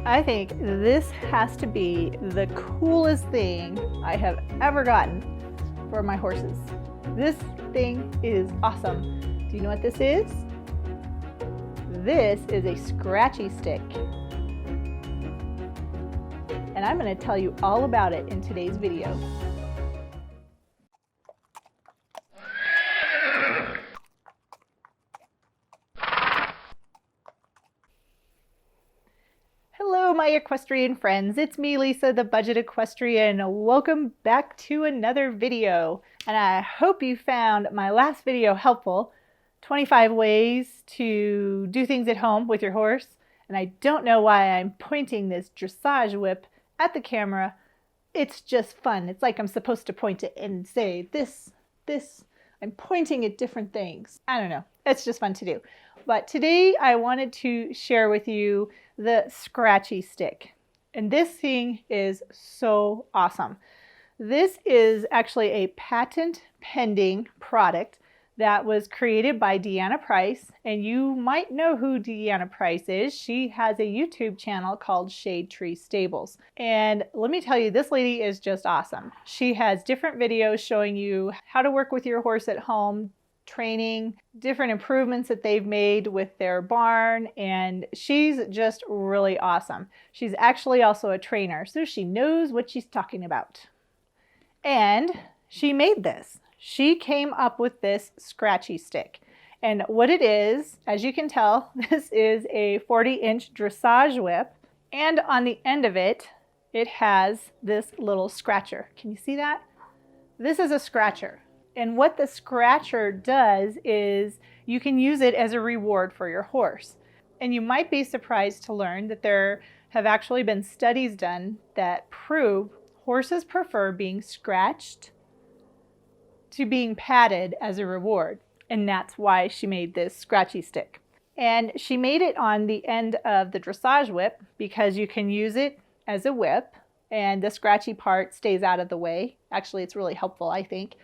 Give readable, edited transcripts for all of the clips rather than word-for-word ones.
I think this has to be the coolest thing I have ever gotten for my horses. This thing is awesome. Do you know what this is? This is a Scratchy Stick. And I'm going to tell you all about it in today's video. Hello, my equestrian friends. It's me, Lisa, the Budget Equestrian. Welcome back to another video. And I hope you found my last video helpful. 25 ways to do things at home with your horse. And I don't know why I'm pointing this dressage whip at the camera. It's just fun. It's like I'm supposed to point it and say this. I'm pointing at different things. I don't know. It's just fun to do. But today I wanted to share with you the Scratchy Stick. And this thing is so awesome. This is actually a patent pending product that was created by Deanna Price. And you might know who Deanna Price is. She has a YouTube channel called Shade Tree Stables. And let me tell you, this lady is just awesome. She has different videos showing you how to work with your horse at home, training, different improvements that they've made with their barn, and she's just really awesome. She's actually also a trainer, so she knows what she's talking about. And she made this. She came up with this Scratchy Stick. And what it is, as you can tell, this is a 40-inch dressage whip, and on the end of it, it has this little scratcher. Can you see that? This is a scratcher. And what the scratcher does is you can use it as a reward for your horse. And you might be surprised to learn that there have actually been studies done that prove horses prefer being scratched to being patted as a reward. And that's why she made this Scratchy Stick. And she made it on the end of the dressage whip because you can use it as a whip and the scratchy part stays out of the way. Actually, it's really helpful, I think.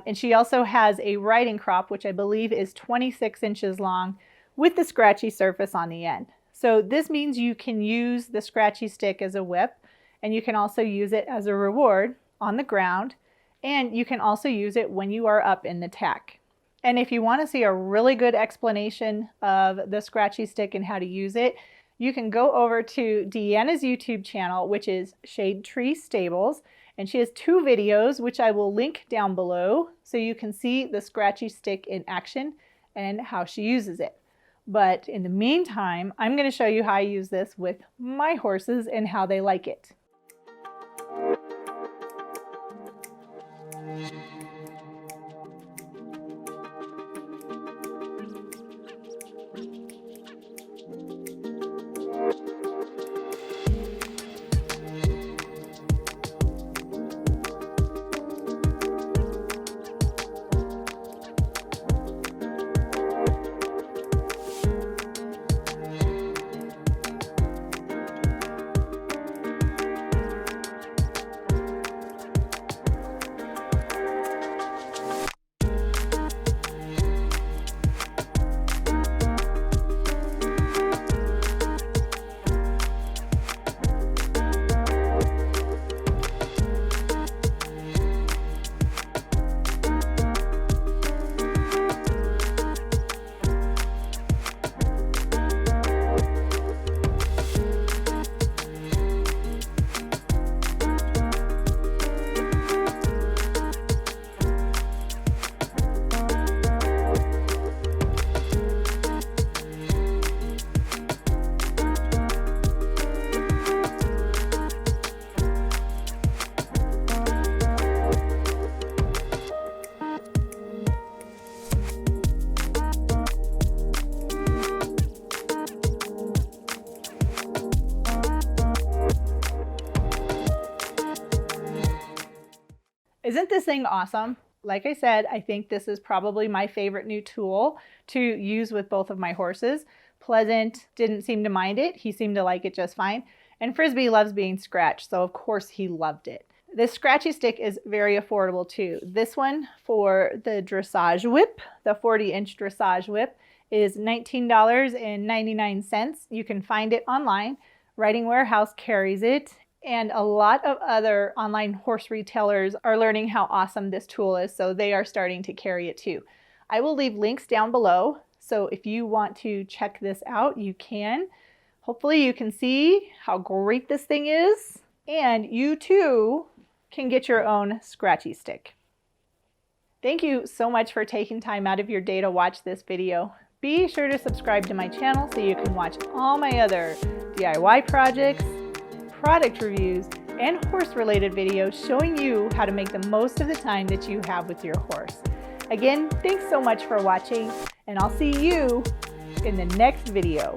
And she also has a riding crop, which I believe is 26 inches long with the scratchy surface on the end. So this means you can use the Scratchy Stick as a whip, and you can also use it as a reward on the ground, and you can also use it when you are up in the tack. And if you want to see a really good explanation of the Scratchy Stick and how to use it, you can go over to Deanna's YouTube channel, which is Shade Tree Stables. And she has two videos, which I will link down below, so you can see the Scratchy Stick in action and how she uses it. But in the meantime, I'm going to show you how I use this with my horses and how they like it. Isn't this thing awesome? Like I said, I think this is probably my favorite new tool to use with both of my horses. Pleasant didn't seem to mind it. He seemed to like it just fine. And Frisbee loves being scratched, so of course he loved it. This Scratchy Stick is very affordable too. This one for the dressage whip, the 40-inch dressage whip, is $19.99. You can find it online Riding Warehouse carries it, and a lot of other online horse retailers are learning how awesome this tool is, so they are starting to carry it too. I will leave links down below, so if you want to check this out, you can. Hopefully you can see how great this thing is, and you too can get your own Scratchy Stick. Thank you so much for taking time out of your day to watch this video. Be sure to subscribe to my channel so you can watch all my other DIY projects, product reviews, and horse-related videos showing you how to make the most of the time that you have with your horse. Again, thanks so much for watching, and I'll see you in the next video.